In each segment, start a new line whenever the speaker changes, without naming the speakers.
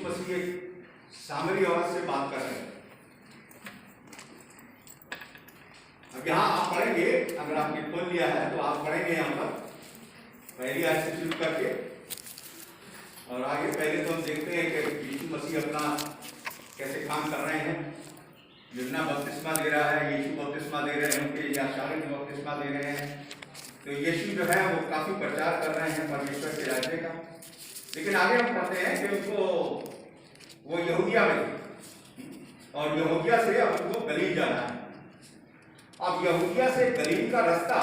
यीशु मसीह एक सामरी औरत से बात कर रहे हैं। अब यहाँ आप पढ़ेंगे, अगर आपने खोल लिया है तो आप पढ़ेंगे यहाँ पर पहली आयत से शुरू करके और आगे। पहले तो हम देखते हैं कि यीशु मसीह अपना कैसे काम कर रहे हैं। यूहन्ना बपतिस्मा दे रहा है, यीशु बपतिस्मा दे रहे हैं, उनके या शारीरिक बपतिस्मा दे रहे हैं। तो यीशु जो है वो काफी प्रचार कर रहे हैं परमेश्वर के राज्य का। लेकिन आगे हम पढ़ते हैं कि उनको वो यहूदिया में और यहूदिया से अब उनको गलील जाना है। अब यहूदिया से गलील का रास्ता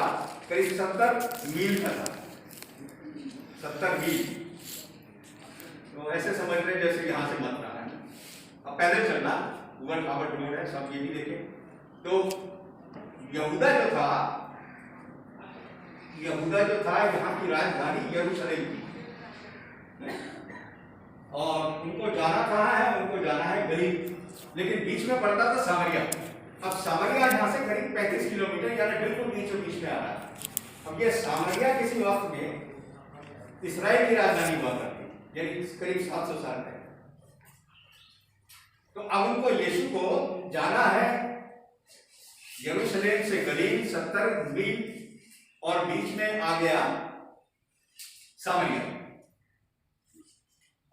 करीब 70 मील का था, 70 मील। तो ऐसे समझ रहे जैसे यहाँ से मत रहा है, अब पैदल चलना, उबड़ खाबड़ रोड है, सब ये भी देखें। तो यहूदा जो था यहाँ की राजधानी यरूशलेम थी और उनको जाना कहाँ है? उनको जाना है गलील, लेकिन बीच में पड़ता था सामरिया। अब सामरिया यहाँ से करीब 35 किलोमीटर, यानी बिल्कुल बीचों बीच में आ रहा है। अब ये सामरिया किसी वक्त में इस्राएल की राजधानी हुआ करती, यानी करीब 700 साल पहले। तो अब उनको यीशु को जाना है यरूशलेम से गलील 70 मील और बीच में आ गया सामरिया।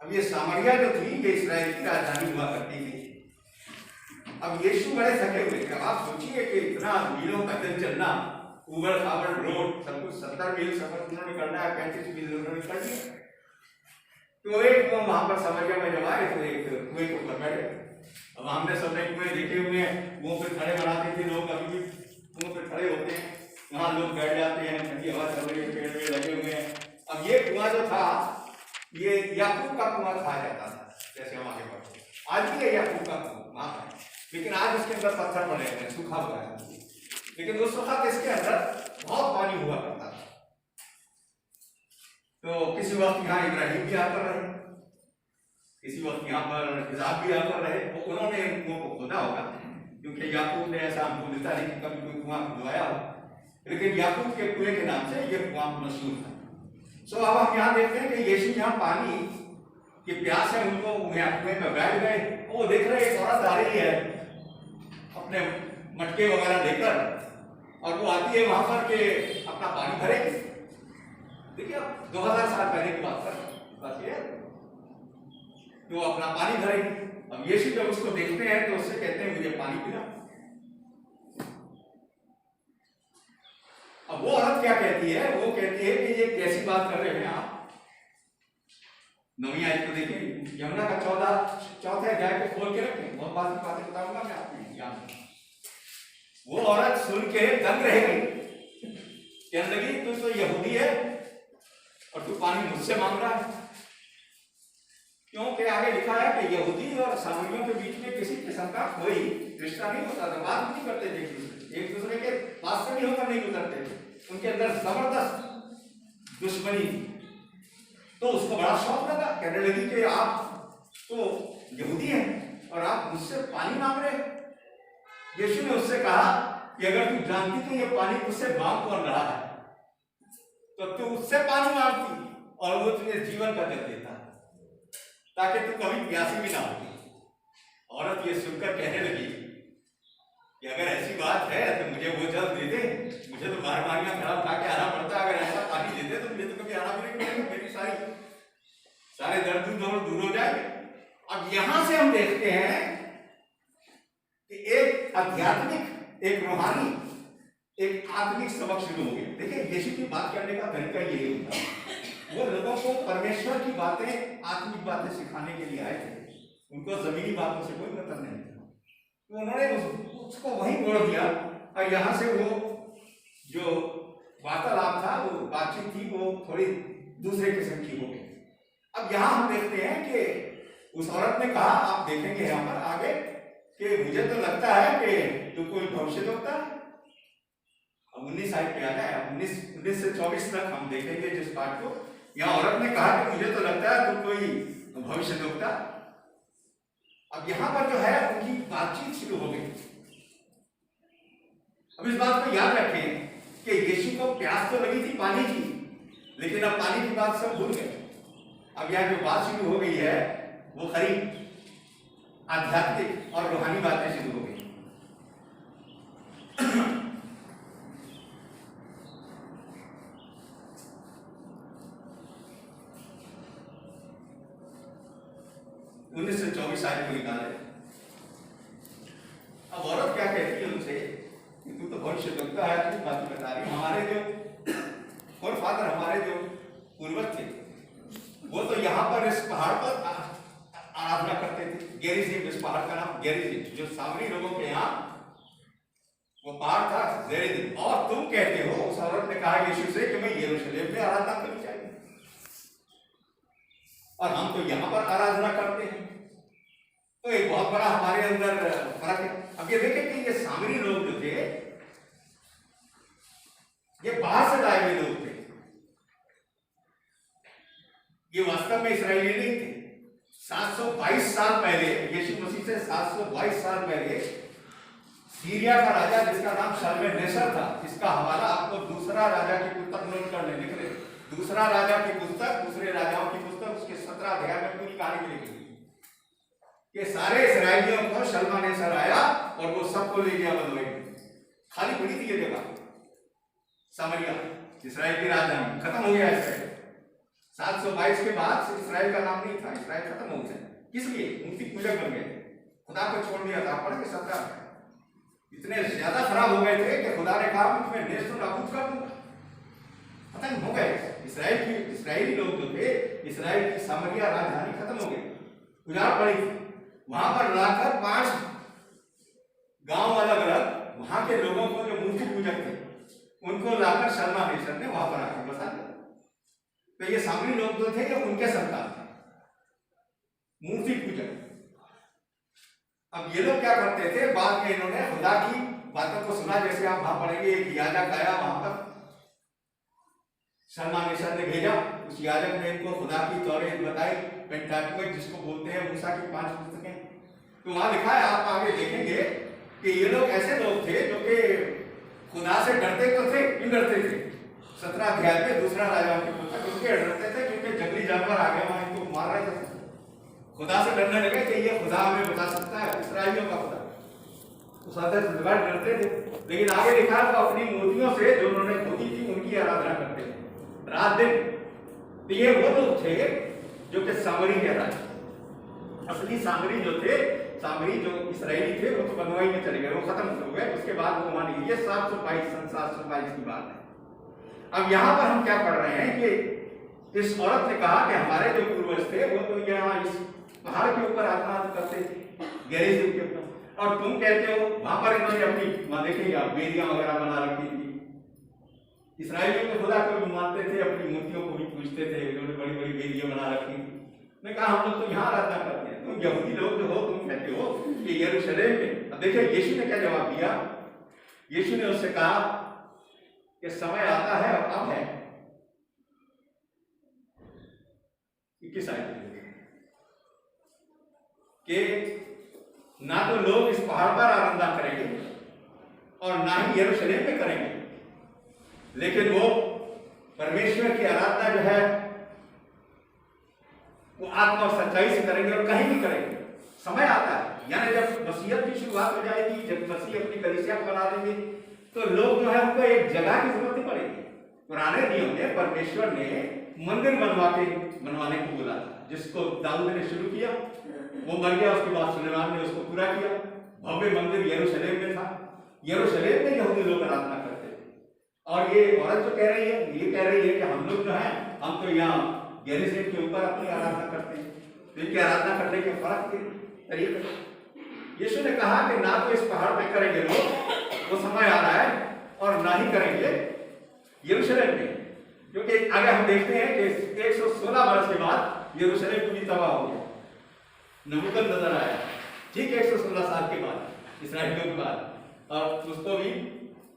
अब ये सामरिया जो थी ये इस्राएल की राजधानी हुआ करती थी। अब यीशु बड़े थके हुए थे। आप सोचिए कि इतना मीलों पैदल चलना, उबड़ खाबड़ रोड, सब कुछ 70 मील सफर उन्होंने करना है, 35 मील उन्होंने कर दिया। तो एक वो वहां पर सामरिया में जब आए तो एक कुएं के ऊपर बैठे। अब हमने सबने कुएं देखे हुए हैं, कुओं पे खड़े बनाते थे लोग, अभी भी कुओं पे खड़े होते हैं, वहां लोग बैठ जाते हैं, ठंडी हवा चल रही है, पेड़ वेड़ लगे हुए हैं। अब ये कुआं जो था ये याकूब का कुआं कहा जाता था, जैसे हम आगे बढ़ते आज भी है याकूब का कुआं है, लेकिन आज उसके अंदर पत्थर पड़े हैं, सूखा हुआ है। लेकिन उस वक्त इसके अंदर बहुत पानी हुआ करता था। तो किसी वक्त यहाँ इब्राहिम भी आकर रहे, किसी वक्त यहाँ पर इसाक भी आकर रहे। उन्होंने इन कुओं को खोदा होगा, क्योंकि याकूब ने ऐसा हमको मिलता नहीं कि कभी कोई कुआं खुदवाया हो, लेकिन याकूब के कुएं के नाम से ये कुआं मशहूर था। सो अब हम यहाँ देखते हैं कि यीशु यहाँ पानी की प्यास है, उनको कुएं में बैठ गए। वो देख रहे एक औरत आ रही है अपने मटके वगैरह लेकर, और वो आती है वहां पर के अपना पानी भरेगी। देखिए अब 2000 साल पहले की बात कर, तो अपना पानी भरेगी। अब यीशु जब उसको देखते हैं तो उससे कहते हैं मुझे पानी पिला। अब वो औरत क्या कहती है? वो कहती है कि ये कैसी बात कर रहे हैं आप। 9वीं आयत को देखें, यमुना का 14 अध्याय को खोल के रखें, बहुत बातें बताऊंगा मैं आपको यहाँ। वो औरत सुन के दंग रह गई, कहने लगी तू तो यहूदी है और तू पानी मुझसे मांग रहा है। क्योंकि आगे लिखा है कि यहूदी और सामरियों के बीच में किसी किस्म का कोई रिश्ता नहीं होता था, बात नहीं करते थे, एक दूसरे के पास से नहीं होकर नहीं गुजरते थे, उनके अंदर जबरदस्त दुश्मनी। तो उसको बड़ा शौक लगा, कहने लगी कि आप तो यहूदी हैं और आप मुझसे पानी मांग रहे हैं। यीशु ने उससे कहा कि अगर तू जानती तो ये पानी तुझसे मांग कौन रहा है, तो तू उससे पानी मांगती और वो तुझे जीवन का जल देता, ताकि तू कभी प्यासी भी ना होती। औरत ये सुनकर कहने लगी कि अगर ऐसी बात है तो मुझे वो जल दे दे, मुझे तो बार बारियां खड़ा उठा के आना पड़ता है, अगर ऐसा पानी दे दे तो मुझे तो कभी आना भी नहीं पड़ेगा, मेरी सारे दर्द दूर हो जाए। अब यहां से हम देखते हैं कि एक आध्यात्मिक, एक रूहानी, एक आत्मिक सबक शुरू हो गया। देखिए यीशु की बात करने का तरीका यही होता है, वो लोगों को परमेश्वर की बातें, आत्मिक बातें सिखाने के लिए आए थे, उनको जमीनी बातों से कोई मतलब नहीं था। तो उन्होंने उसको वहीं मोड़ दिया और यहाँ से वो जो वार्तालाप था, वो बातचीत थी, वो थोड़ी दूसरे किस्म की हो गई। अब यहाँ हम देखते हैं कि उस औरत ने कहा, आप देखेंगे यहाँ पर आगे, कि मुझे तो लगता है कि तू कोई भविष्यद्वक्ता है। अब 19 आयत पे आ जाए, 19 से 24 तक हम देखेंगे जिस पाठ को। यहाँ औरत ने कहा कि मुझे तो लगता है तू कोई भविष्यद्वक्ता। अब यहाँ पर जो है उनकी बातचीत शुरू हो गई। अब इस बात को याद रखें कि यीशु को प्यास तो लगी थी पानी की, लेकिन अब पानी की बात सब भूल गए। अब यहाँ जो बात शुरू हो गई है वो खरी आध्यात्मिक और रूहानी बातें शुरू हो गई। उन्नीस सौ 24 आयत को निकाले। अब औरत क्या कहती है उनसे कि तू तो भविष्य वक्ता है, तू बात बता रही, हमारे जो और फादर हमारे जो पूर्वज थे वो तो यहाँ पर इस पहाड़ पर आराधना करते थे। गेरिजिम, इस पहाड़ का नाम गेरिजिम, जो सामरी लोगों के यहाँ वो पहाड़ था जेरिजिम। और तुम कहते हो, उस औरत ने कहा यीशु से कि मैं यरूशलेम में आराधना करनी चाहिए और हम तो यहाँ पर आराधना करते हैं। तो एक बहुत बड़ा हमारे अंदर फर्क है। अब ये देखें कि ये सामरी लोग जो थे ये बाहर से लाए हुए लोग थे, ये वास्तव में इस्राएली नहीं थे। 722 साल पहले, यीशु मसीह से 722 साल पहले सीरिया का राजा जिसका नाम शल्मनेसर था, इसका हवाला आपको दूसरा राजा की पुस्तक नोट कर लेने के लिए, दूसरा राजा की पुस्तक, दूसरे राजाओं की पुस्तक, उसके 17 अध्याय में पूरी कहानी मिलेगी कि सारे इस्राएलियों को शल्मनेसर आया और वो सबको ले गया बदले में। खाली पड़ी थी ये जगह, सामरिया इस्राएल की राजधानी, खत्म हो गया इस्राएल। 722 के बाद से इस्राएल का नाम नहीं था, इस्राएल खत्म हो गया। किस लिए? मूर्ति पूजक बन गए, खुदा को छोड़ दिया था। पढ़ के 17 इतने ज्यादा खराब हो गए थे कि खुदा ने कहा मैं तुम्हें देश तो नाबूद कर दूंगा, खत्म हो गए। इस्राएली लोग जो थे, इस्राएल की सामरिया राजधानी खत्म हो गई, उजाड़ पड़ी थी। वहां पर लाकर 5 गांव अलग अलग वहां के लोगों को जो मूर्ति पूजक थे उनको लाकर शल्मनेसर ने वहां पर आकर बसा दिया। तो ये सामरी लोग जो थे ये उनके संतान थे, मूर्ति पूजक। अब ये लोग क्या करते थे, बाद में इन्होंने खुदा की बातों को सुना। जैसे आप वहां पढ़ेंगे, एक याजक आया वहां पर, शल्मनेसर ने भेजा, उस याजक ने इनको खुदा की तौरात बताई, पेंटाटुक जिसको बोलते हैं, मूसा की 5 पुस्तकें। तो वहां लिखा है, आप आगे देखेंगे कि ये लोग ऐसे लोग थे जो कि खुदा से डरते तो थे, क्यों डरते थे? 17 अध्याय में दूसरा राजा की पुस्तक, उनके डरते थे क्योंकि जंगली जानवर आ गए वहां, इनको मार रहे थे। खुदा से डरने लगे कि ये खुदा हमें बचा सकता है, इस्राएलियों का खुदा। उस आदत से डरते थे। लेकिन आगे लिखा है, तो अपनी मूर्तियों से जो उन्होंने खोदी थी उनकी आराधना करते थे रात दिन। तो ये वो लोग थे जो कि सामरी कहलाते। असली सामरी जो थे, सामरी जो इस्राएली थे, वो तो बंधुआई में चले गए, वो खत्म हो गए। उसके बाद वो वहां नहीं। ये 722 की बात है। अब यहाँ पर हम क्या पढ़ रहे हैं कि इस औरत ने कहा कि हमारे जो पूर्वज थे वो तो यहाँ इस पहाड़ के ऊपर आराधना करते थे, गेरिजिम के ऊपर, और तुम कहते हो वहां पर इन्होंने अपनी, वहां देखिए आप, वेदियां वगैरह बना रखी थी। इस्राएलियों के खुदा को भी मानते थे, अपनी मूर्तियों को भी पूजते थे, इन्होंने बड़ी बड़ी वेदियां बना रखी थी। मैं कहा हम लोग तो यहाँ आराधना करते हैं, तुम यहूदी लोग जो हो तुम कहते हो कि यरूशलेम में। अब देखिए यीशु ने क्या जवाब दिया। यीशु ने उससे कहा कि समय आता है और अब है, 21 आयत कि ना तो लोग इस पहाड़ पर आराधना करेंगे और ना ही यरूशलेम में करेंगे, लेकिन वो परमेश्वर की आराधना जो है वो आत्मा और सच्चाई से करेंगे और कहीं भी करेंगे। समय आता है, यानी जब मसीहत की शुरुआत हो जाएगी, जब मसीह अपनी कलीसिया को बना देंगे, तो लोग जो है उनको एक जगह की जरूरत नहीं पड़ेगी। पुराने नियम में परमेश्वर ने मंदिर बनवाने को बोला, जिसको दाऊद ने शुरू किया, वो मर गया, उसके बाद सुलेमान ने उसको पूरा किया। भव्य मंदिर यरूशलेम में था, यरूशलेम में यहूदी लोग आराधना करते थे। और ये औरत जो कह रही है, ये कह रही है कि हम लोग जो है, हम तो यहाँ गेरिजिम के ऊपर अपनी आराधना करते हैं। तो इनकी आराधना करने के फर्क के तरीके। यीशु ने कहा कि ना तो इस पहाड़ पे करेंगे लोग, वो समय आ रहा है, और ना ही करेंगे यरूशलेम में, क्योंकि आगे हम देखते हैं कि 116 वर्ष के बाद यरूशलेम पूरी तबाह हो गया। नबूकदनेस्सर आया, ठीक 116 साल के बाद, इस्राएलियों के बाद, और उसको भी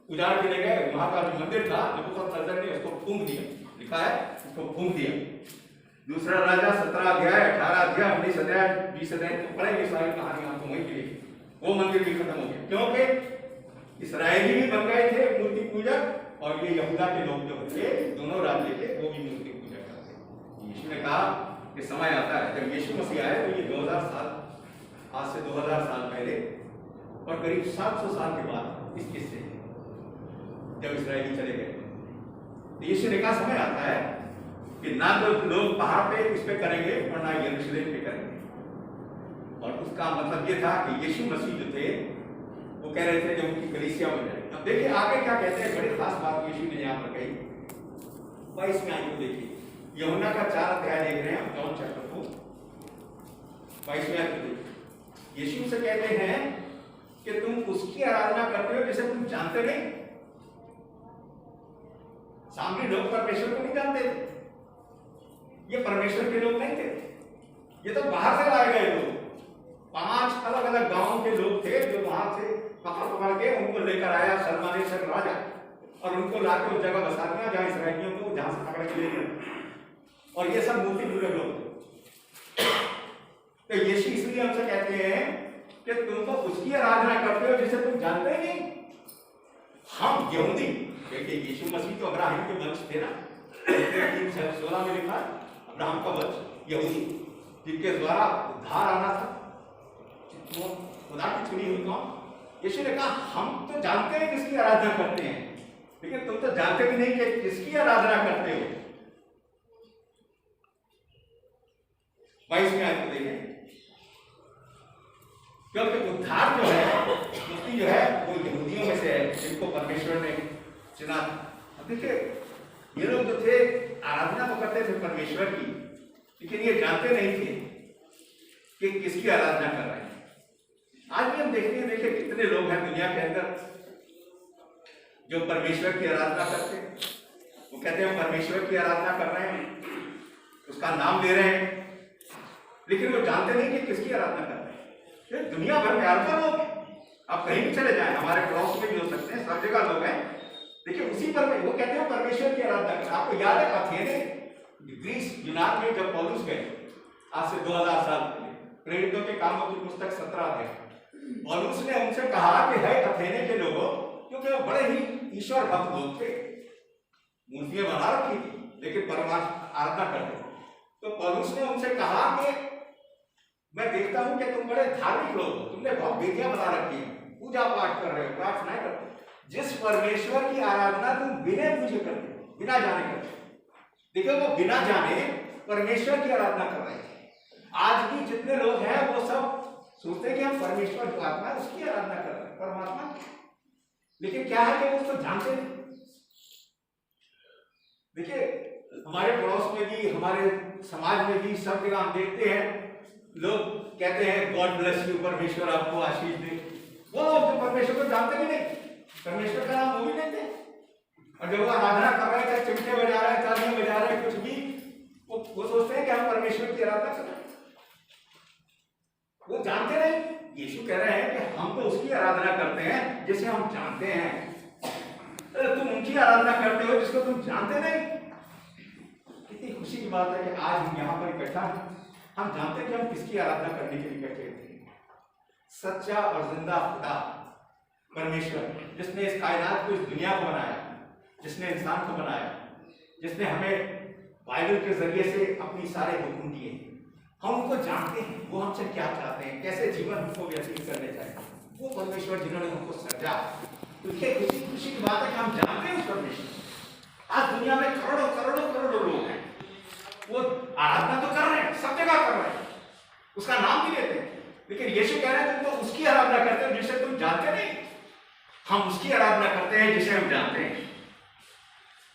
उजाड़ के ले गए। वहां का जो मंदिर था, नबूकदनेस्सर ने उसको फूंक दिया, लिखा है उसको फूंक दिया। दूसरा राजा 17 अध्याय, 18 अध्याय, 19 अध्याय, 20 अध्याय तो पढ़ेंगे, सारी कहानी आपको वहीं मिलेगी। वो मंदिर भी खत्म हो गया, क्योंकि इस्राएली भी बन गए थे मूर्ति पूजक, और ये यहूदा के लोग जो थे, दोनों राज्य के, वो भी मूर्ति पूजक करते। यीशु ने कहा कि समय आता है जब यीशु मसीह आए, तो ये 2000 साल, आज से 2000 साल पहले और करीब 700 साल के बाद इस किस्से जब इस्राएली चले गए, तो यीशु ने कहा समय आता है कि ना तो लोग पहाड़ पे इस पे करेंगे और ना यरूशलेम पे करेंगे। और उसका मतलब ये था कि यीशु मसीह जो थे वो कह रहे थे जब उनकी कलीसिया बन जाए। अब देखिए आगे क्या कहते हैं, बड़ी खास बात यीशु ने यहाँ पर कही। 22वें आयत को देखिए, यूहन्ना का 4 अध्याय देख रहे हैं हम, जॉन चैप्टर 4 22वें आयत को देखिए। यीशु से कहते हैं कि तुम उसकी आराधना करते हो जिसे तुम जानते नहीं। सामने लोग परमेश्वर को नहीं जानते थे, ये परमेश्वर के लोग नहीं थे, ये तो बाहर से लाए गए लोग। 5 अलग अलग गांवों के लोग थे जो वहां से पकड़ के उनको लेकर आया सलमानेश्वर राजा, और उनको लाके उस जगह बसा दिया जहां इसराइलियों को जहां से पकड़ के ले गए। और ये सब मूर्ति पूरे लोग। तो यीशु इसलिए हमसे कहते हैं कि तुम तो उसकी आराधना करते हो जिसे तुम जानते ही नहीं। हम यहूदी, देखिए यीशु मसीह तो अब्राहम के वंश थे ना, 16 में लिखा अब्राहम का वंश यहूदी, जिनके द्वारा उद्धार आना था, खुदा की चुनी हुई कौम। यीशु ने कहा हम तो जानते हैं किसकी आराधना करते हैं, लेकिन तुम तो जानते भी नहीं कि किसकी आराधना करते हो। 22वें आयत को देखें, क्योंकि उद्धार जो है, मुक्ति जो है वो यहूदियों में से है जिनको परमेश्वर ने चुना। देखिए ये लोग जो थे आराधना तो करते थे परमेश्वर की, लेकिन ये जानते नहीं थे कि किसकी आराधना कर रहे हैं। आज भी हम देखते हैं, देखिए कितने लोग हैं दुनिया के अंदर जो परमेश्वर की आराधना करते हैं। वो कहते हैं परमेश्वर की आराधना कर रहे हैं, उसका नाम ले रहे हैं, लेकिन वो जानते नहीं कि किसकी आराधना कर रहे हैं। दुनिया भर में अरबों लोग हैं, आप कहीं भी चले जाएं, हमारे पड़ोस में भी हो सकते हैं, सब जगह लोग हैं, देखिए उसी पर वो कहते हैं परमेश्वर की आराधना कर। आपको याद है अथेने ग्रीस यूनान में जब पौलुस गए आज से 2000 साल पहले, प्रेरितों के कामों की पुस्तक 17 अध्याय, पौलुस ने उनसे कहा कि है अथेने के लोगों, क्योंकि वो बड़े ही ईश्वर भक्त लोग थे, मूर्तियां बना रखी थी लेकिन परमात्मा आराधना करते थे। तो पौलुस ने उनसे कहा कि मैं देखता हूं कि तुम बड़े धार्मिक लोग हो, तुमने बहुत वेदियां बना रखी है, पूजा पाठ कर रहे हो, प्रार्थनाएं करते हो, जिस परमेश्वर की आराधना तुम बिना पूजे करते हो, बिना जाने करते हो। देखो वो बिना जाने परमेश्वर की आराधना कर रहे थे। आज भी जितने लोग हैं वो सब सोचते हैं कि हम परमेश्वर जो आत्मा है उसकी आराधना कर रहे हैं, परमात्मा की, लेकिन क्या है कि वो उसको जानते नहीं। देखिए हमारे पड़ोस में भी, हमारे समाज में भी, सब जगह हम देखते हैं लोग कहते हैं गॉड ब्लेस यू, परमेश्वर आपको आशीष दे। वो लोग तो परमेश्वर को जानते भी नहीं, परमेश्वर का नाम वो भी लेते हैं, और जब वो आराधना कर रहे हैं, चिमटे बजा रहे हैं, तालियां बजा रहे हैं, कुछ भी, वो सोचते हैं कि हम परमेश्वर की आराधना कर रहे हैं। वो जानते नहीं। यीशु कह रहे हैं कि हम तो उसकी आराधना करते हैं जिसे हम जानते हैं। तुम उनकी आराधना करते हो जिसको तुम जानते नहीं। कितनी खुशी की बात है कि आज हम यहाँ पर इकट्ठा हैं, हम जानते हैं कि हम किसकी आराधना करने के लिए इकट्ठे थे। सच्चा और जिंदा खुदा परमेश्वर, जिसने इस कायनात को, इस दुनिया को बनाया, जिसने इंसान को बनाया, जिसने हमें बाइबल के जरिए से अपनी सारे हुक्म दिए, हम उनको जानते हैं, वो हमसे क्या चाहते हैं, कैसे जीवन हमको व्यतीत करने चाहिए। वो परमेश्वर जिन्होंने हमको सजा, तो ये खुशी की बात है कि हम जानते हैं उस परमेश्वर। आज दुनिया में करोड़ों करोड़ों करोड़ों लोग हैं, वो आराधना तो कर रहे हैं, सब जगह कर रहे हैं, उसका नाम भी लेते हैं, लेकिन यीशु कह रहे हैं तुम तो उसकी आराधना करते हो जिसे तुम जानते नहीं। हम उसकी आराधना करते हैं जिसे हम जानते हैं।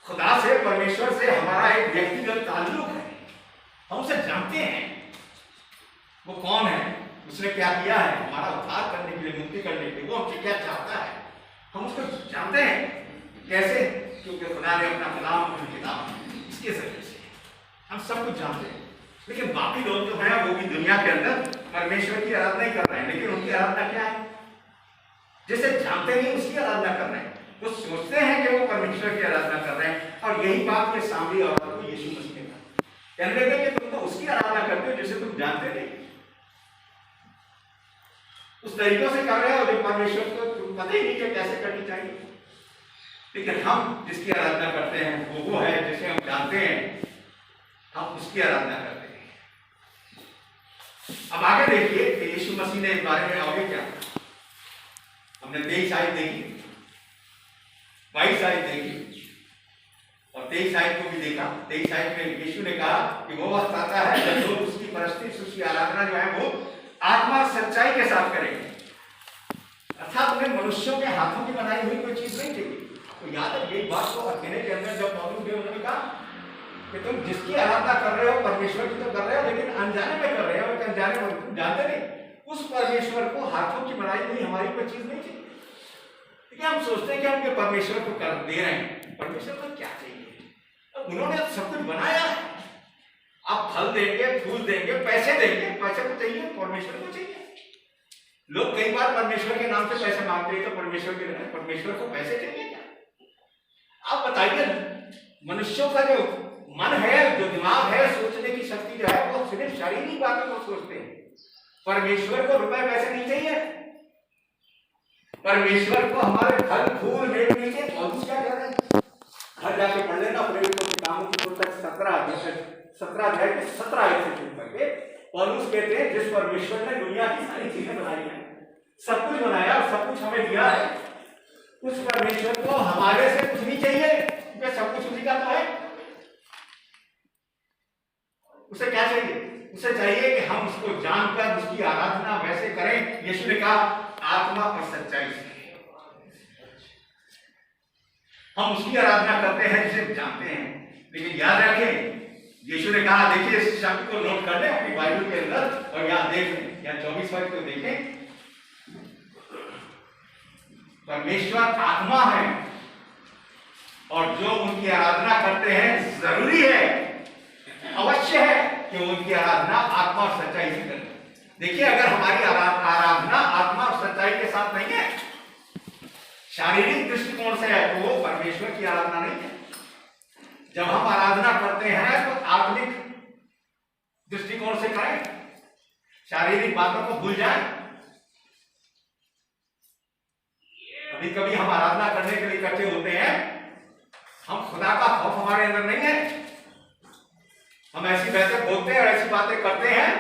खुदा से, परमेश्वर से हमारा एक व्यक्तिगत ताल्लुक है, हम उसे जानते हैं। वो कौन है, उसने क्या किया है हमारा उद्धार करने के लिए, मुक्ति करने के लिए, वो हमसे क्या चाहता है, हम उसको जानते हैं। कैसे? क्योंकि खुदा ने अपना कलाम, अपनी किताब, इसके जरिए से हम सब कुछ जानते हैं। लेकिन बाकी लोग जो हैं वो भी दुनिया के अंदर परमेश्वर की आराधना ही कर रहे हैं, लेकिन उनकी आराधना क्या है? जिसे जानते नहीं उसकी आराधना कर रहे हैं। वो सोचते हैं कि वो परमेश्वर की आराधना कर रहे हैं, और यही बात ये सांवली औरत को यीशु मसीह ने कहा, कहने लगे कि तुम तो उसकी आराधना करते हो जिसे तुम जानते नहीं, उस तरीकों से कर रहे हो जो परमेश्वर को पता ही नहीं कि कैसे करनी चाहिए। लेकिन हम जिसकी आराधना करते हैं वो है जिसे हम जानते हैं, हम उसकी आराधना करते हैं। अब आगे देखिए कि यीशु मसीह ने इस बारे में आगे क्या, हमने 23 आयत देखी, 22 आयत देखी और 23 आयत को भी देखा। 23 आयत में यीशु ने कहा कि वो वक्त आता है जब लोग उसकी परस्तिश, उसकी आराधना जो है वो आत्मा और सच्चाई के साथ करेंगे, अर्थात उन्हें मनुष्यों के हाथों की बनाई हुई कोई चीज नहीं चाहिए। तो याद है यही बात को अथेने के अंदर जब पौलुस ने उन्होंने कहा कि तुम जिसकी आराधना कर रहे हो परमेश्वर की तो कर रहे हो, लेकिन अनजाने में कर रहे हो, अनजाने में तुम जानते नहीं, उस परमेश्वर को हाथों की बनाई हुई हमारी कोई चीज नहीं चाहिए। देखिए हम सोचते हैं कि हम परमेश्वर को कर दे रहे हैं, परमेश्वर को क्या चाहिए? अब उन्होंने सब कुछ बनाया है, आप फल देंगे, फूल देंगे, पैसे देंगे, पैसे को चाहिए, परमेश्वर को चाहिए। लोग कई बार परमेश्वर के नाम से पैसे मांगते हैं, तो परमेश्वर को पैसे चाहिए क्या? आप बताइए, मनुष्यों का जो मन है, जो दिमाग है, सोचने की शक्ति जो है वो सिर्फ शारीरिक बातों को सोचते हैं। परमेश्वर को रुपए पैसे नहीं चाहिए, परमेश्वर को हमारे फल फूल मेल नहीं चाहिए। पौलुस क्या कर रहे हैं, घर जाके पढ़ लेना प्रेरितों के कामों की पुस्तक 17 अध्याय के 17 आयत से शुरू करके पौलुस कहते हैं जिस परमेश्वर ने दुनिया की सारी चीजें बनाई हैं, सब कुछ बनाया और सब कुछ हमें दिया है, उस परमेश्वर को हमारे से कुछ नहीं चाहिए, क्योंकि सब कुछ उसी का तो है। उसे क्या चाहिए? उसे चाहिए कि हम उसको जानकर उसकी आराधना वैसे करें। यीशु ने कहा आत्मा और सच्चाई से हम उसकी आराधना करते हैं जिसे जानते हैं। लेकिन याद रखें यीशु ने कहा, देखिए इस शब्द को नोट कर लें अपनी बाइबल के अंदर और यहां देख लें, यहां 24 वर्ष को देखें, परमेश्वर आत्मा है और जो उनकी आराधना करते हैं जरूरी है, अवश्य है कि उनकी आराधना आत्मा और सच्चाई से करें। देखिए अगर हमारी आराधना आत्मा और सच्चाई के साथ नहीं है, शारीरिक दृष्टिकोण से है, तो वो परमेश्वर की आराधना नहीं है। जब हम आराधना करते हैं तो आत्मिक दृष्टिकोण से करें, शारीरिक बातों को भूल जाएं। कभी कभी हम आराधना करने के लिए इकट्ठे होते हैं, हम खुदा का खौफ हमारे अंदर नहीं है, हम ऐसी बातें बोलते हैं और ऐसी बातें करते हैं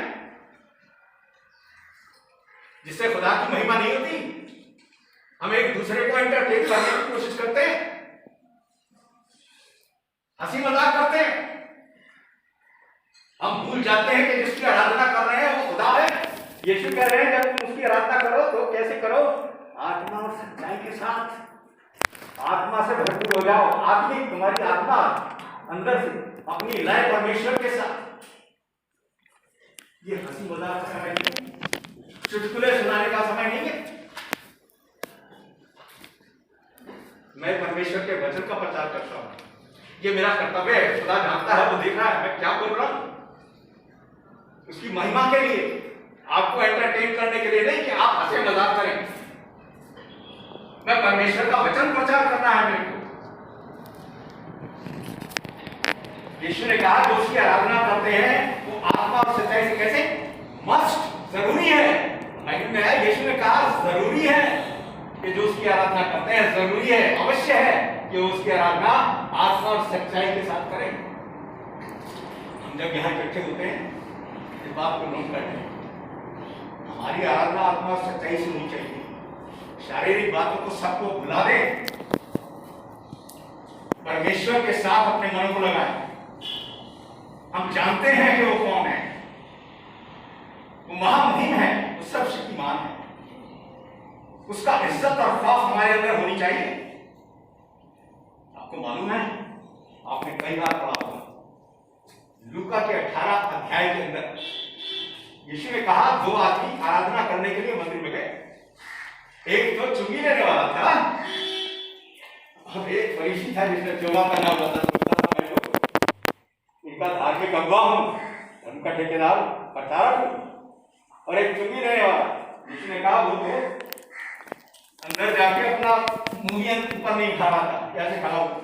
जिससे खुदा की महिमा नहीं होती। हम एक दूसरे को एंटरटेन करने की कोशिश करते हैं, हंसी मजाक करते हैं, हम भूल जाते हैं कि जिसकी आराधना कर रहे हैं वो खुदा है। यीशु कह रहे हैं जब तुम उसकी आराधना करो तो कैसे करो? आत्मा और सच्चाई के साथ, आत्मा से भरपूर हो जाओ, आत्मिक तुम्हारी आत्मा अंदर से अपनी लय परमेश्वर के साथ। ये हंसी मजाक का समय नहीं, चुटकुले सुनाने का समय नहीं है। मैं परमेश्वर के वचन का प्रचार करता हूं, ये मेरा कर्तव्य है। खुदा जानता है, वो देख रहा है मैं क्या बोल रहा हूं, उसकी महिमा के लिए, आपको एंटरटेन करने के लिए नहीं कि आप हंसे मजाक करें। मैं परमेश्वर का वचन प्रचार करना है मेरे को। यीशु ने कहा जो उसकी आराधना करते हैं वो आत्मा और सच्चाई से कैसे? मस्ट, जरूरी है। बाइबल में है, यीशु ने कहा जरूरी है कि जो उसकी आराधना करते हैं, जरूरी है, अवश्य है कि उसकी आराधना आत्मा और सच्चाई के साथ करें। हम जब यहाँ इकट्ठे होते हैं इस बात को नोट करते हैं, हमारी आराधना आत्मा और सच्चाई से होनी चाहिए। शारीरिक बातों को सबको भुला दें, परमेश्वर के साथ अपने मन को लगाएं। हम जानते हैं कि वो कौन है, वो महामहिम है, वो सर्वशक्तिमान है, उसका इज्जत और खौफ हमारे अंदर होनी चाहिए। आपको मालूम है, आपने कई बार पढ़ा होगा लूका के 18 अध्याय के अंदर यीशु ने कहा दो आदमी आराधना करने के लिए मंदिर में गए। एक तो चुंगी लेने वाला था और एक फरीसी था जिसने चोगा पहना हुआ था। उनका धार्मिक अगुवा हूं, उनका ठेकेदार प्रचारक हूं। और एक चुंगी लेने वाला, जिसने कहा वो तो अंदर जाके अपना मुंह ऊपर नहीं खा रहा था, ऐसे खड़ा हुआ।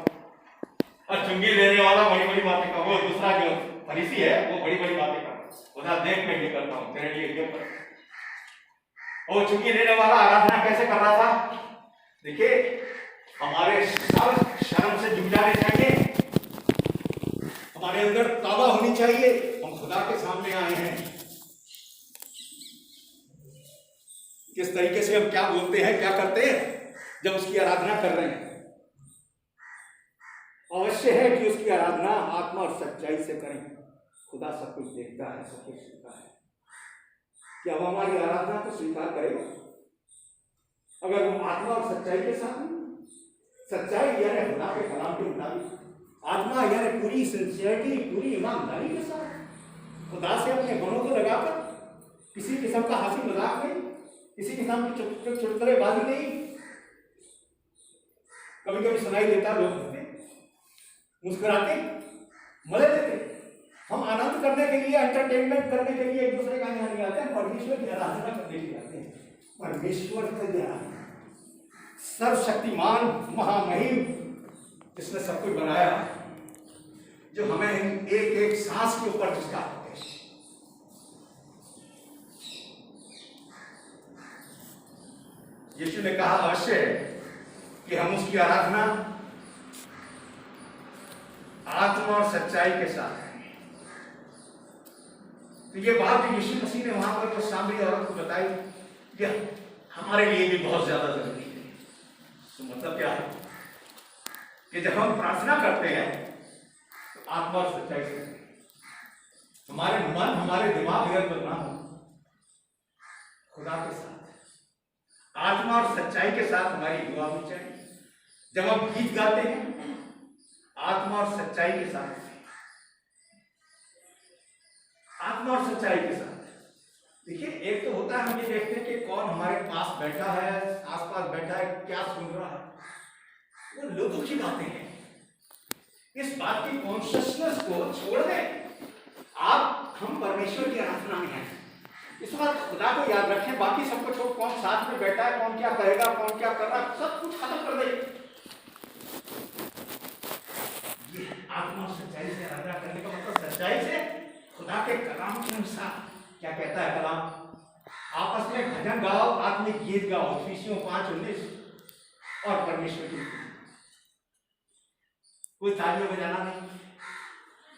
और चुंगी लेने वाला बड़ी बड़ी बातें का, वो दूसरा जो फरीसी है वो बड़ी बड़ी बातें का, उधर देख मैं ये करता हूँ तेरे लिए ये कर। वो चुंगी लेने वाला आराधना कैसे कर रहा था? देखिए हमारे सर शर्म से झुक जाने चाहिए, हमारे अंदर तौबा होनी चाहिए। हम खुदा के सामने आए हैं, किस तरीके से हम क्या बोलते हैं, क्या करते हैं जब उसकी आराधना कर रहे हैं। अवश्य है कि उसकी आराधना आत्मा और सच्चाई से करें। खुदा सब कुछ देखता है, सब कुछ सुनता है। क्या वो हमारी आराधना को स्वीकार करेगा? अगर वो आत्मा और सच्चाई के साथ, सच्चाई यानी खुदा के कलाम के मुताबिक, आत्मा यानी पूरी सिंसियरिटी, पूरी ईमानदारी के साथ खुदा से अपने गुणों को लगाकर, किसी किस्म का हंसी मजाक नहीं, किसी किस्म की चुटकुलेबाजी नहीं। कभी कभी सुनाई देता लोग हंसते, मुस्कुराते, मजे लेते। हम आनंद करने के लिए, एंटरटेनमेंट करने के लिए एक दूसरे का यहाँ नहीं आते हैं, परमेश्वर की आराधना करने के लिए आते हैं। परमेश्वर का ध्यान, सर्वशक्तिमान महामहिम, जिसने सब कुछ बनाया, जो हमें एक एक सांस के ऊपर जिसका है। यीशु ने कहा अवश्य कि हम उसकी आराधना आत्मा और सच्चाई के साथ करें। तो ये बात जो यीशु मसीह ने वहां पर जो सामरी औरत को बताई, ये हमारे लिए भी बहुत ज्यादा जरूरी है। तो मतलब क्या है कि जब हम प्रार्थना करते हैं तो आत्मा और सच्चाई से करें। हमारे मन, हमारे दिमाग इधर उधर ना हो, खुदा के साथ आत्मा और सच्चाई के साथ हमारी दुआ भी चाहिए। जब हम गीत गाते हैं आत्मा और सच्चाई के साथ, आत्मा और सच्चाई के साथ। देखिए, एक तो होता है हम ये देखते हैं कि कौन हमारे पास बैठा है, आसपास बैठा है, क्या सुन रहा है, वो लोगों की बातें हैं। इस बात की कॉन्शियसनेस को छोड़ दें। हम परमेश्वर की आराधना में हैं, इस बात खुदा को याद रखें। बाकी सबको छोड़, कौन साथ में बैठा है, कौन क्या कहेगा, कौन क्या कर रहा है, सब कुछ खत्म कर दे। ये आत्मा और सच्चाई से आराधना करने का मतलब सच्चाई से खुदा के कलाम के अनुसार क्या कहता है कलाम। आपस में भजन गाओ, आत्मिक गीत गाओ, इफिसियों 5:19, और परमेश्वर की। कोई तालियां बजाना नहीं,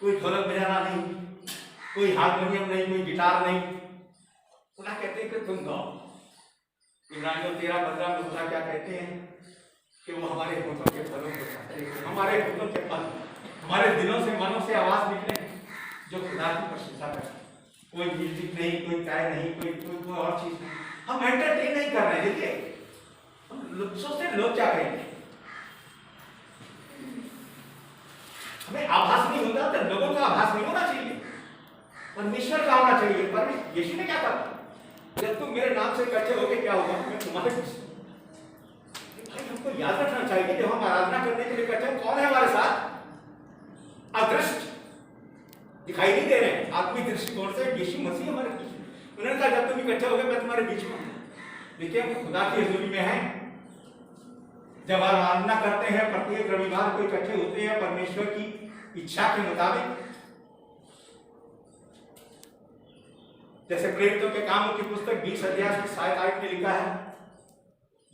कोई ढोलक बजाना नहीं, कोई हारमोनियम नहीं, कोई गिटार नहीं। खुदा कहते हैं कि तुम गाओ। इब्रानियों 13:15 में खुदा क्या कहते हैं कि वो हमारे होठों के फलों को खाते हैं। हमारे होठों के फल, हमारे दिलों से, मनों से आवाज निकले जो खुदा की प्रशंसा करे। कोई म्यूजिक नहीं, कोई चाय नहीं, कोई और चीज नहीं। हम एंटरटेन नहीं कर रहे हैं। देखिए, हम सोचते हैं लोग क्या कहेंगे, हमें आभास नहीं होता, तो लोगों का आभास नहीं होना चाहिए, परमेश्वर का होना चाहिए। पर यीशु ने क्या कहा, जब तुम मेरे नाम से इकट्ठे होगे क्या होगा, मैं तुम्हारे भाई। हमको याद रखना चाहिए जब हम आराधना करने के लिए इकट्ठे, कौन है हमारे साथ? अदृश्य, दिखाई नहीं दे रहे हैं। आत्मिक दृष्टिकोण से यीशु मसीह हमारे बीच में। उन्होंने कहा जब तुम इकट्ठे होगे मैं तुम्हारे बीच में हूं। देखिए, हम खुदा की हजूरी में हैं। जब आराधना करते हैं, प्रत्येक रविवार को इकट्ठे होते हैं परमेश्वर की इच्छा के मुताबिक। जैसे प्रेरितों के कामों की पुस्तक 20:7-8 में लिखा है,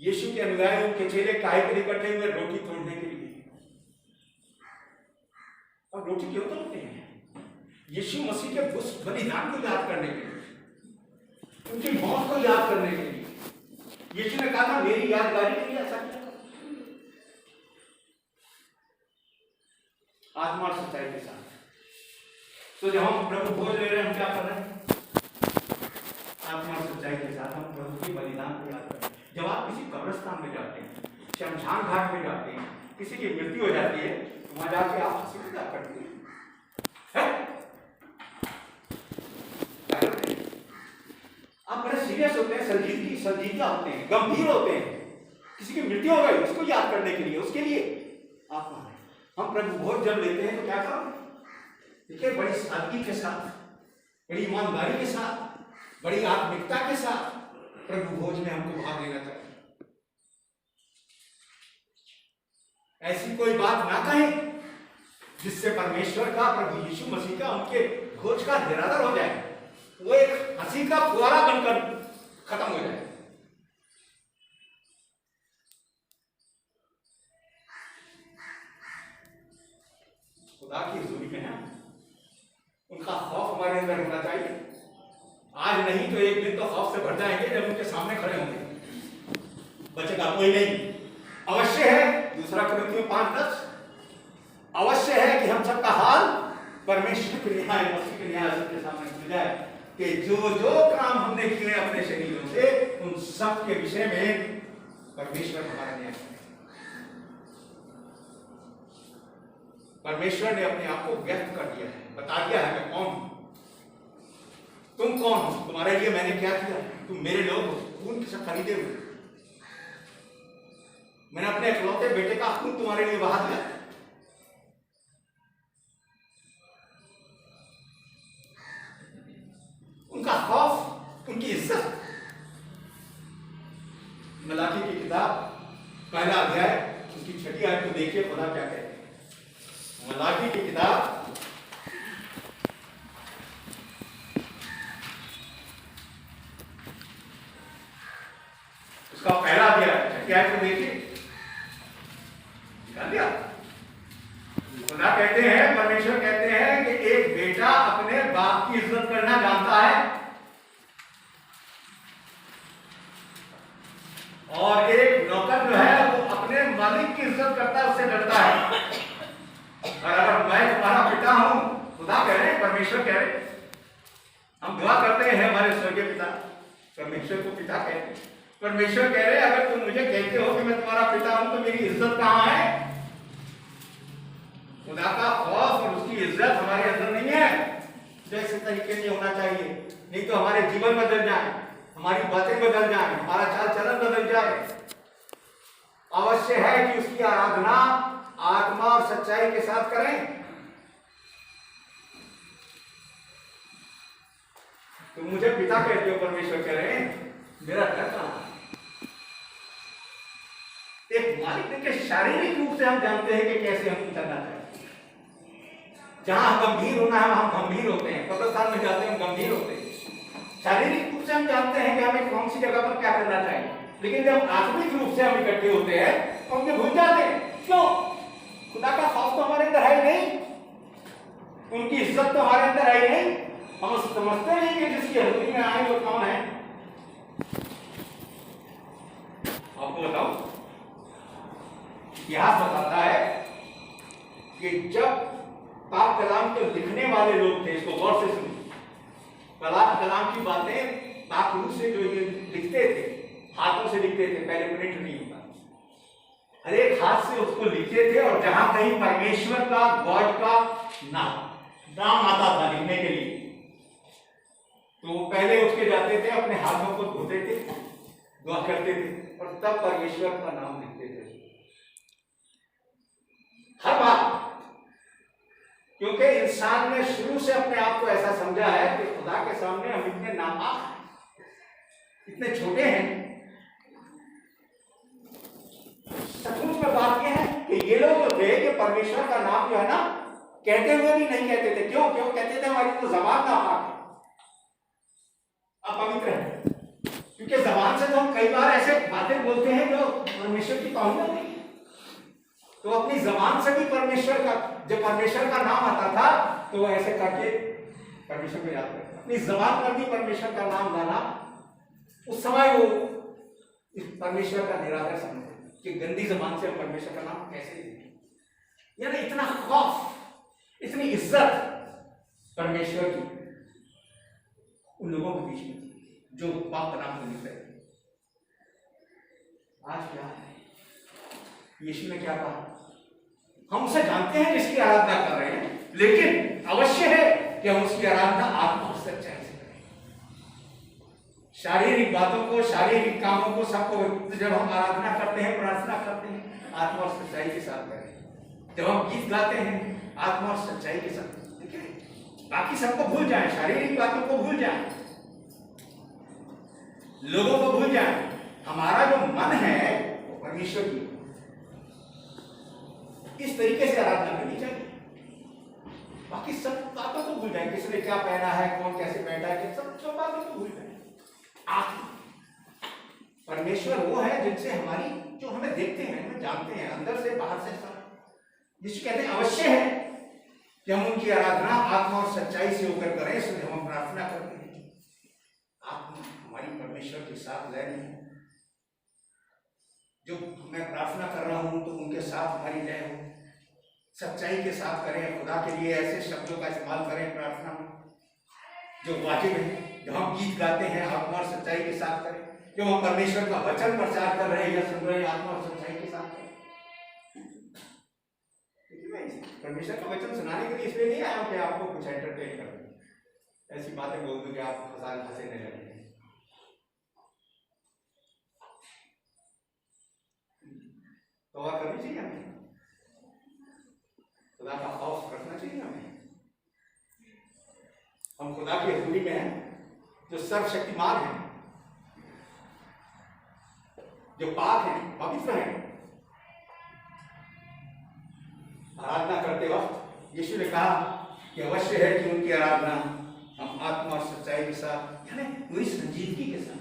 यीशु के अनुयायी, उनके चेले काहे के लिए इकट्ठे हुए? रोटी तोड़ने के लिए। और रोटी क्यों तोड़ते हैं? यीशु मसीह के उस बलिदान को याद करने के लिए, उनकी मौत को याद करने के लिए। यीशु ने कहा था मेरी यादगारी के लिए ऐसा किया। आत्मा और सच्चाई के साथ। तो जब हम प्रभु भोज ले रहे हैं, हम क्या कर रहे हैं? आत्मा और सच्चाई के साथ हम प्रभु के बलिदान को याद करते हैं। जब आप किसी कब्रिस्तान में जाते हैं, शमशान घाट में जाते हैं, किसी की मृत्यु हो जाती है, वहां जाके आप हंसी मजाक करते हैं। आप बड़े सीरियस होते हैं, संजीदा होते हैं, गंभीर होते हैं। किसी की मृत्यु हो गई, उसको याद करने के लिए, उसके लिए आत्मा है। हम प्रभु भोज जब लेते हैं तो क्या करें? देखिए, बड़ी सादगी के साथ, बड़ी ईमानदारी के साथ, बड़ी आत्मिकता के साथ प्रभु भोज में हमको भाग लेना चाहिए। ऐसी कोई बात ना कहें जिससे परमेश्वर का, प्रभु यीशु मसीह का, उनके भोज का निरादर हो जाए, वो एक हंसी का फुहारा बनकर खत्म हो जाए। खुदा की हुजूरी में है, उनका खौफ हमारे अंदर होना चाहिए। आज नहीं तो एक दिन तो खौफ से भर जाएंगे जब उनके सामने खड़े होंगे, बचेगा कोई नहीं। अवश्य है, दूसरा कुरिन्थियों 5:10, अवश्य है कि हम सबका हाल परमेश्वर के न्याय, मसीह के न्याय के सामने खुल जाए कि जो जो काम हमने किए अपने शरीरों से, उन सब के विषय में परमेश्वर हमारा न्याय करेगा। परमेश्वर ने अपने आप को व्यक्त कर दिया है, बता दिया है मैं कौन हूं, तुम कौन हो, तुम्हारे लिए मैंने क्या किया, तुम मेरे लोग हो, खून किसे खरीदे हुए, मैंने अपने इकलौते बेटे का खून तुम्हारे लिए बहा दिया। उनका खौफ, उनकी इज्जत। मलाकी की किताब पहला अध्याय उसकी 6ठी आयत को देखिए, खुदा क्या कहते हैं। मलाकी की किताब उसका पहला अध्याय 6ठी आयत को देखिए, निकाल दिया। खुदा कहते हैं, परमेश्वर कहते हैं कि एक बेटा अपने बाप की इज्जत करना जानता है और एक नौकर जो है वो अपने मालिक की इज्जत करता है, उससे डरता है। और अगर मैं तुम्हारा पिता हूं, खुदा कह रहे हैं, परमेश्वर कह रहे हैं, हम दुआ करते हैं हमारे स्वर्गीय पिता, परमेश्वर को पिता कहते हैं। परमेश्वर कह रहे हैं अगर तुम मुझे कहते हो कि मैं तुम्हारा पिता हूं तो मेरी इज्जत कहां है? खुदा का खौफ और उसकी इज्जत हमारे अंदर नहीं है, जैसे तरीके से होना चाहिए। नहीं तो हमारे जीवन बदल जाए, हमारी बातें बदल जाए, हमारा चाल चलन बदल जाए। अवश्य है कि उसकी आराधना आत्मा और सच्चाई के साथ करें। तो मुझे पिता कहते हो, परमेश्वर कह रहे हैं मेरा घर कहां है? एक मालिक के शारीरिक रूप से हम जानते हैं कि कैसे हम करना चाहिए। जहां गंभीर होना है हम गंभीर होते हैं, कब्रिस्तान में जाते हैं हम गंभीर होते हैं। शारीरिक रूप से हम जानते हैं कि हमें कौन सी जगह पर क्या करना चाहिए, लेकिन जब आत्मिक रूप से हम इकट्ठे होते हैं तो हम भूल जाते हैं। क्यों? खुदा का खौफ तो हमारे अंदर है ही नहीं, उनकी इज्जत तो हमारे अंदर है ही नहीं। हम समझते नहीं कि जिसकी हजूरी में आए वो कौन है। आपको बताओ, इतिहास बताता है कि जब पाक कलाम के लिखने वाले लोग थे, इसको गौर से सुनिए, कलाम की बातें पाक रूप से जो ये लिखते थे, हाथों से लिखते थे, पहले प्रिंट नहीं होता, हर एक हाथ से उसको लिखते थे। और जहां कहीं परमेश्वर का, गॉड का नाम आता था लिखने के लिए, तो पहले उसके जाते थे, अपने हाथों को धोते थे, दुआ करते थे और तब परमेश्वर का नाम लिखते थे हर बात। क्योंकि इंसान ने शुरू से अपने आप को ऐसा समझा है कि खुदा के सामने हम इतने नापाक, इतने छोटे हैं। सचमुच में बात यह है कि ये लोग जो थे कि परमेश्वर का नाम जो है ना, कहते हुए भी नहीं कहते थे। क्यों कहते थे? हमारी तो जबान नापाक है, अपवित्र है। क्योंकि जबान से तो हम कई बार ऐसे बातें बोलते हैं जो परमेश्वर की तौहीन नहीं है। तो अपनी जबान से भी परमेश्वर का, जब परमेश्वर का नाम आता था तो वो ऐसे करके परमेश्वर को याद करता, अपनी जबान पर भी परमेश्वर का नाम लाना, उस समय वो परमेश्वर का निरादर समझते कि गंदी जबान से हम परमेश्वर का नाम कैसे लेंगे। यानी इतना खौफ, इतनी इज्जत परमेश्वर की उन लोगों के बीच में जो पाप का नाम लिख रहे थे। आज क्या है? यीशु ने क्या कहा? हम उसे जानते हैं जिसकी आराधना कर रहे हैं, लेकिन अवश्य है कि हम उसकी आराधना आत्मा और सच्चाई से करें। शारीरिक बातों को, शारीरिक कामों को, सबको जब हम आराधना करते हैं, प्रार्थना करते हैं, आत्मा और सच्चाई के साथ करें। जब हम गीत गाते हैं, आत्मा और सच्चाई के साथ। देखिए, बाकी सबको भूल जाएं, शारीरिक बातों को भूल जाएं, लोगों को भूल जाएं। हमारा जो मन है वो परमेश्वर की, इस तरीके से आराधना करनी चाहिए। बाकी सब बातों को भूल जाए, किसने क्या पहना है, कौन कैसे बैठा है, सब बातों को भूल जाए। परमेश्वर वो है जिनसे हमारी, जो हमें देखते हैं, हमें जानते हैं, अंदर से बाहर से सब। जिसको कहते हैं अवश्य है कि हम उनकी आराधना आत्मा और सच्चाई से होकर करें। इसलिए हम प्रार्थना करते हैं, आत्मा हमारी परमेश्वर की के साथ लय नहीं है। जो मैं प्रार्थना कर रहा हूं तो उनके साथ हमारी लय हो, सच्चाई के साथ करें, खुदा के लिए ऐसे शब्दों का इस्तेमाल करें प्रार्थना में जो वाजिब है। जो हम गीत गाते हैं आत्मा और सच्चाई के साथ करें, जो हम परमेश्वर का वचन प्रचार कर रहे हैं या सुन रहे हैं आत्मा और सच्चाई के साथ करें। परमेश्वर का वचन सुनाने के लिए इसलिए नहीं आया कि आपको कुछ एंटरटेन कर दूं, ऐसी बातें बोल दूं कि आप हंसने लगेंगे। तो वह करनी चाहिए हमें, खुदा का खौफ रखना चाहिए हमें। हम खुदा की हजूरी में हैं जो सर्वशक्तिमान है, जो पाक है, पवित्र है। आराधना करते वक्त यीशु ने कहा कि अवश्य है कि उनकी आराधना हम आत्मा और सच्चाई के साथ, यानी पूरी संजीदगी के साथ,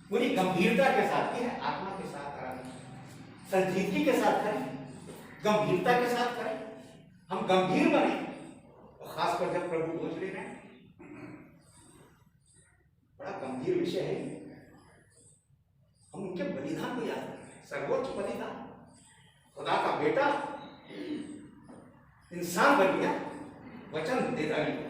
पूरी गंभीरता के साथ, है आत्मा के साथ आराधना, संजीदगी के साथ करें, गंभीरता के साथ करें। हम गंभीर बने, और खासकर जब प्रभु भोज ले रहे हैं, बड़ा गंभीर विषय है। हम उनके बलिदान को याद करें, सर्वोच्च बलिदान, खुदा का बेटा इंसान बन गया, वचन देता गया,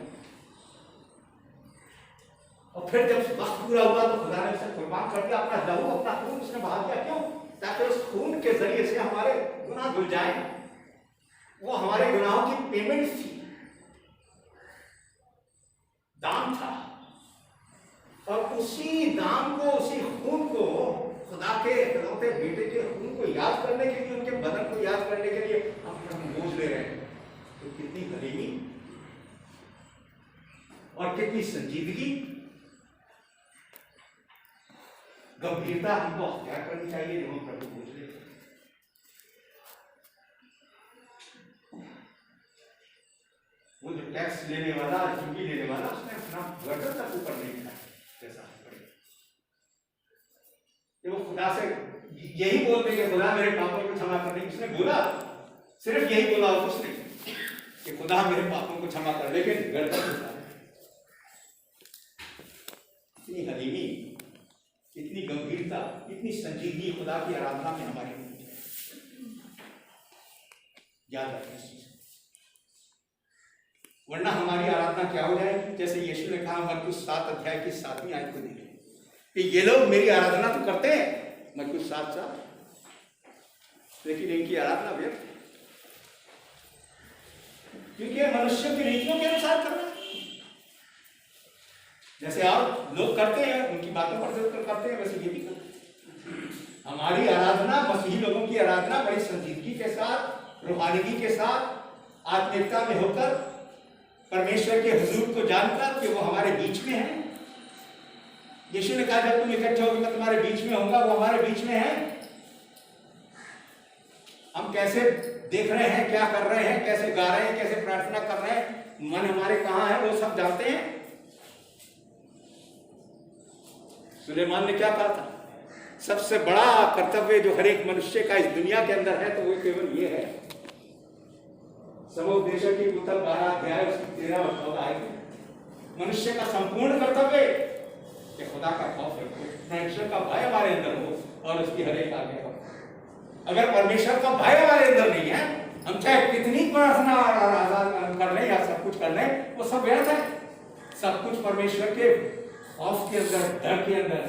और फिर जब वक्त पूरा हुआ तो खुदा ने उसे कुर्बान कर दिया, अपना लहू अपना खून उसने बहा दिया। क्यों? ताकि उस खून के जरिए से हमारे गुनाह धुल जाए। वो हमारे गुनाहों की पेमेंट थी, दाम था, और उसी दाम को, उसी खून को, खुदा के इकलौते बेटे के खून को याद करने के लिए, उनके बदन को याद करने के लिए हम बोझ ले रहे हैं। तो कितनी हलीमी और कितनी संजीदगी, गंभीरता हमको अख्तियार करनी चाहिए जब हम प्रभु बोझ ले। वो जो टैक्स लेने वाला, ड्यूटी लेने वाला, उसने अपना गर्दन तक ऊपर नहीं था जैसा पड़े। वो खुदा से यही बोलते कि खुदा मेरे पापों को क्षमा करने, उसने बोला, सिर्फ यही बोला उसने कि खुदा मेरे पापों को क्षमा कर, लेकिन गर्दन उठा। इतनी हलीमी, इतनी गंभीरता, इतनी संजीदगी खुदा की आराधना में हमारी याद रखना। वरना हमारी आराधना क्या हो जाएगी? जैसे यीशु ने कहा मरकुस 7 अध्याय की 7वीं आयत को देखिए कि ये लोग मेरी आराधना तो करते हैं, मरकुस 7:7, लेकिन इनकी आराधना व्यर्थ, क्योंकि मनुष्य की रीतियों के अनुसार करना, जैसे आप लोग करते हैं, उनकी बातों पर चलकर करते हैं, वैसे ये भी करते हैं। हमारी आराधना, मसीही लोगों की आराधना बड़ी संजीदगी के साथ, रूहानियत के साथ, आत्मिकता में होकर, परमेश्वर के हुजूर को जानकर कि वो हमारे बीच में है। यीशु ने कहा जब तुम इकट्ठे होकर मैं तुम्हारे बीच में होऊंगा, वो हमारे बीच में है। हम कैसे देख रहे हैं, क्या कर रहे हैं, कैसे गा रहे हैं, कैसे प्रार्थना कर रहे हैं, मन हमारे कहां है, वो सब जानते हैं। सुलेमान ने क्या कहा था? सबसे बड़ा कर्तव्य जो हर एक मनुष्य का इस दुनिया के अंदर है, तो वो केवल ये है। समोपदेशक की पुस्तक 12 अध्याय 13 और 14 आयत, मनुष्य का संपूर्ण कर्तव्य कि खुदा का खौफ रखो, परमेश्वर का भय हमारे अंदर हो और उसकी हर एक आज्ञा हो। अगर परमेश्वर का भय हमारे अंदर नहीं है, हम चाहे कितनी प्रार्थना कर लें या सब कुछ कर लें, वो सब व्यर्थ है। सब कुछ परमेश्वर के खौफ के अंदर, डर के अंदर।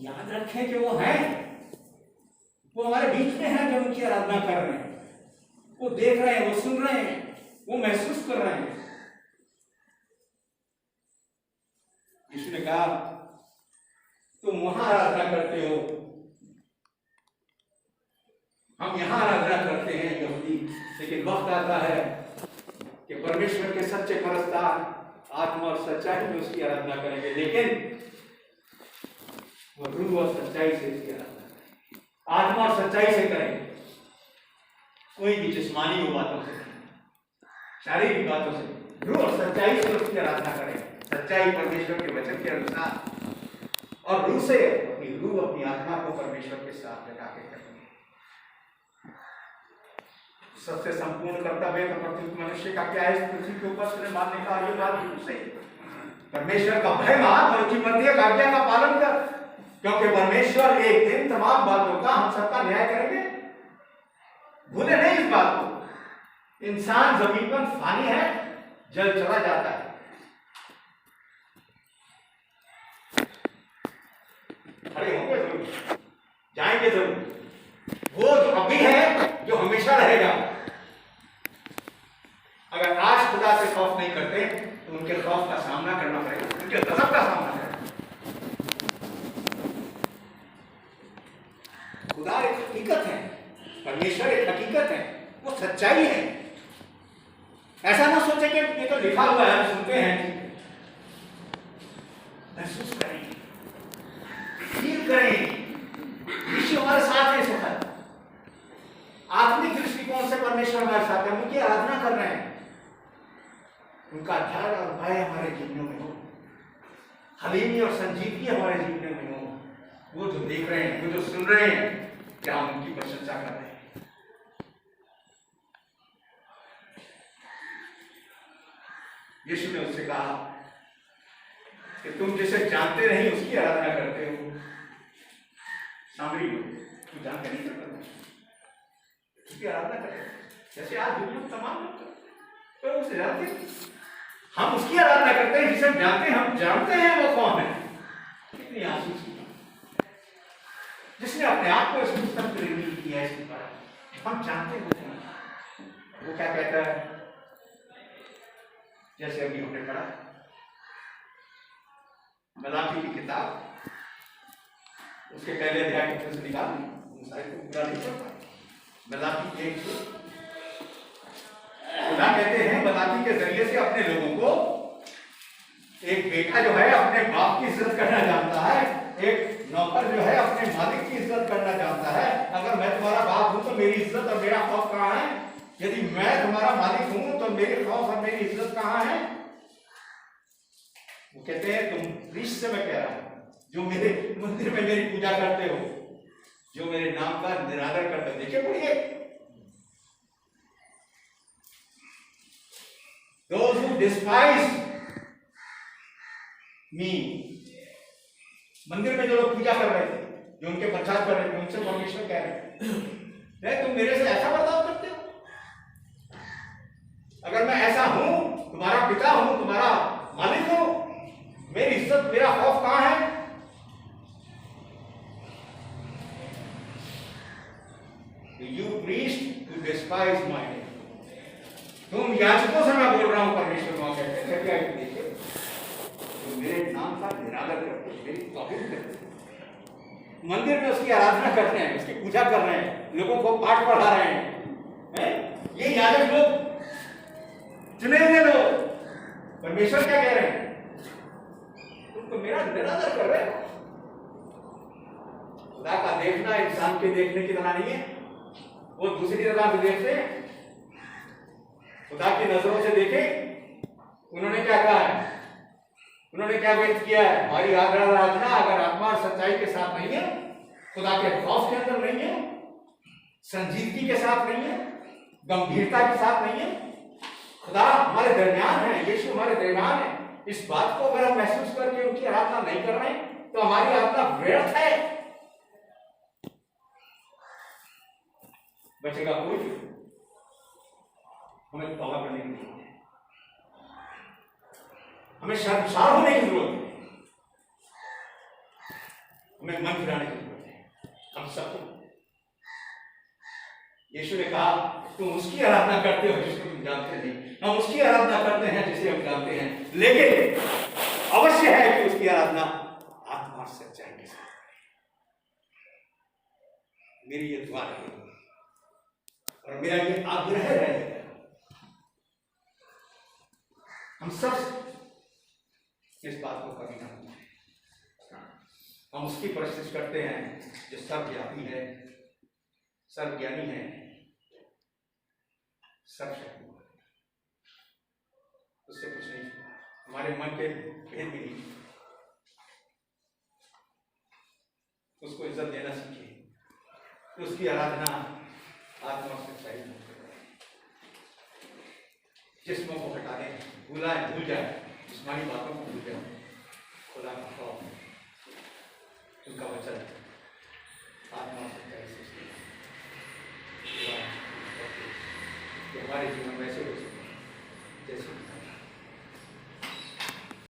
याद रखें कि वो है, वो हमारे बीच में है जब उनकी आराधना कर रहे हैं, वो देख रहे हैं, वो सुन रहे हैं, वो महसूस कर रहे हैं। यीशु ने कहा तुम वहां आराधना करते हो, हम यहां आराधना करते हैं यहूदी, लेकिन वक्त आता है कि परमेश्वर के सच्चे परस्तार आत्मा और सच्चाई में उसकी आराधना करेंगे, लेकिन वो रूह और सच्चाई से उसकी आराधना करेंगे, आत्मा और सच्चाई से करेंगे। कोई भी जिस्मानी बातों से, शारीरिक बातों से, रूह और सच्चाई से उसकी आराधना करें। सच्चाई परमेश्वर के वचन के अनुसार, और रूह से अपनी रूह, अपनी आत्मा को परमेश्वर के साथ लगा के करें। सबसे संपूर्ण कर्तव्य प्रत्येक मनुष्य का क्या है? पृथ्वी के ऊपर मानने का ये बात रूह से, परमेश्वर का भय मान और उसकी प्रत्येक आज्ञा का पालन कर। क्योंकि परमेश्वर एक दिन तमाम बातों का हम सबका न्याय करेंगे। भूले नहीं इस बात को। इंसान जमीन पर फानी है, जल चला जाता है। खड़े होंगे जरूर, जाएंगे जरूर। वो जो अभी है, जो हमेशा रहेगा। अगर आज खुदा से खौफ नहीं करते तो उनके खौफ का सामना करना पड़ेगा, उनके गजब का सामना करना। खुदा एक हकीकत है, परमेश्वर एक हकीकत है, वो सच्चाई है। ऐसा ना सोचे कि ये तो लिखा हुआ है, हम सुनते हैं। महसूस करें, फील करें, यीशु हमारे साथ है इस वक्त। आत्मिक दृष्टिकोण से परमेश्वर हमारे साथ है, उनकी आराधना कर रहे हैं। उनका डर और भय हमारे जीवनों में हो, हलीमी और संजीवनी हमारे जीवनों में हो। वो जो देख रहे हैं, वो जो सुन रहे हैं, क्या हम उनकी प्रशंसा कर रहे हैं? यीशु ने उससे कहा कि तुम जिसे जानते नहीं उसकी आराधना करते हो। सामरी लोग, तू जानते नहीं करता, उसकी आराधना करते जैसे आज दुनिया में तमाम लोग करते, तो उसे जानते नहीं। हम उसकी आराधना करते हैं जिसे जानते हैं, हम जानते हैं वो कौन है। कितनी आशीष की, जिसने अपने आप को इस पुस्तक में रिवील किया है, इसके बारे हम जानते हैं। वो क्या कहता है, जैसे अभी हमने पढ़ा मलाकी की किताब, उसके पहले अध्याय को से निकाल पूरा नहीं पढ़ पाए। मलाकी एक खुदा कहते हैं मलाकी के जरिए से अपने लोगों को, एक बेटा जो है अपने बाप की इज्जत करना जानता है, एक नौकर जो है अपने मालिक की इज्जत करना जानता है। अगर मैं तुम्हारा बाप हूं तो मेरी इज्जत और मेरा खौफ कहाँ है? यदि मैं तुम्हारा मालिक हूं तो मेरे खौफ और मेरी इज्जत कहाँ है? वो कहते हैं तुम प्रीस्ट से मैं कह रहा हूं, जो मेरे मंदिर में मेरी पूजा करते हो, जो मेरे नाम का निरादर करते हो। देखिए पढ़िए, those who despise me, मंदिर में जो लोग पूजा कर रहे थे, जो उनके प्रचार कर रहे थे, उनसे परमेश्वर कह रहे हैं तुम मेरे से ऐसा बर्ताव करते हो? अगर मैं ऐसा हूं, तुम्हारा पिता हूं, तुम्हारा मालिक हूं, मेरी इज्जत मेरा खौफ कहां है? You priest who despise my name, तुम याजकों से मैं बोल रहा हूं, परमेश्वर वहां कहते हैं क्या देखिए, तो मेरे नाम का निरादर करते हो, मेरी तौहीन करते हो, मंदिर में उसकी आराधना करते हैं, उसकी पूजा कर रहे हैं, लोगों को पाठ पढ़ा रहे हैं, ये याजक लोग, चुने हुए लोग। परमेश्वर क्या कह रहे हैं? तुम तो मेरा निरादर कर रहे हो। खुदा का देखना इंसान के देखने की तरह नहीं है, वो दूसरी तरह से देखते हैं। खुदा की नजरों से देखे, उन्होंने क्या कहा है, उन्होंने क्या व्यक्त किया है? हमारी आराधना अगर आत्मा और सच्चाई के साथ नहीं है, खुदा के खौफ के अंदर नहीं है, संजीदगी के साथ नहीं है, गंभीरता के साथ नहीं है, खुदा हमारे दरमियान है, यीशु हमारे दरमियान है, इस बात को अगर हम महसूस करके उनकी आराधना नहीं कर रहे तो हमारी आराधना व्यर्थ है। बचेगा कोई? हमें तौबा करने की जरूरत है, हमें शर्मसार होने की जरूरत है, हमें मन फिराने की जरूरत है। हम सबको यीशु ने कहा तुम उसकी आराधना करते हो जिसको तुम जानते नहीं, हम उसकी आराधना करते हैं जिसे हम जानते हैं, लेकिन अवश्य है कि उसकी आराधना आत्मा और सच्चाई के साथ। मेरी ये दुआ है और मेरा ये आग्रह है, हम सब इस बात को कभी ना भूलें। हम उसकी प्रशंसा करते हैं जो सर्वव्यापी है, सर्वज्ञानी है, सर्वशक्तिमान, उससे कुछ नहीं छुपा, हमारे मन के भेद भी नहीं। उसको इज्जत देना सीखिए, तो उसकी आराधना आत्मा से सच्चाई में करें। जिस्मों को हटा दें, भूल जाए, जिस्मानी बातों को भूल जाए, खुदा का खौफ उनका वचन आत्मा सच्चाई से हमारे जीवन में ऐसे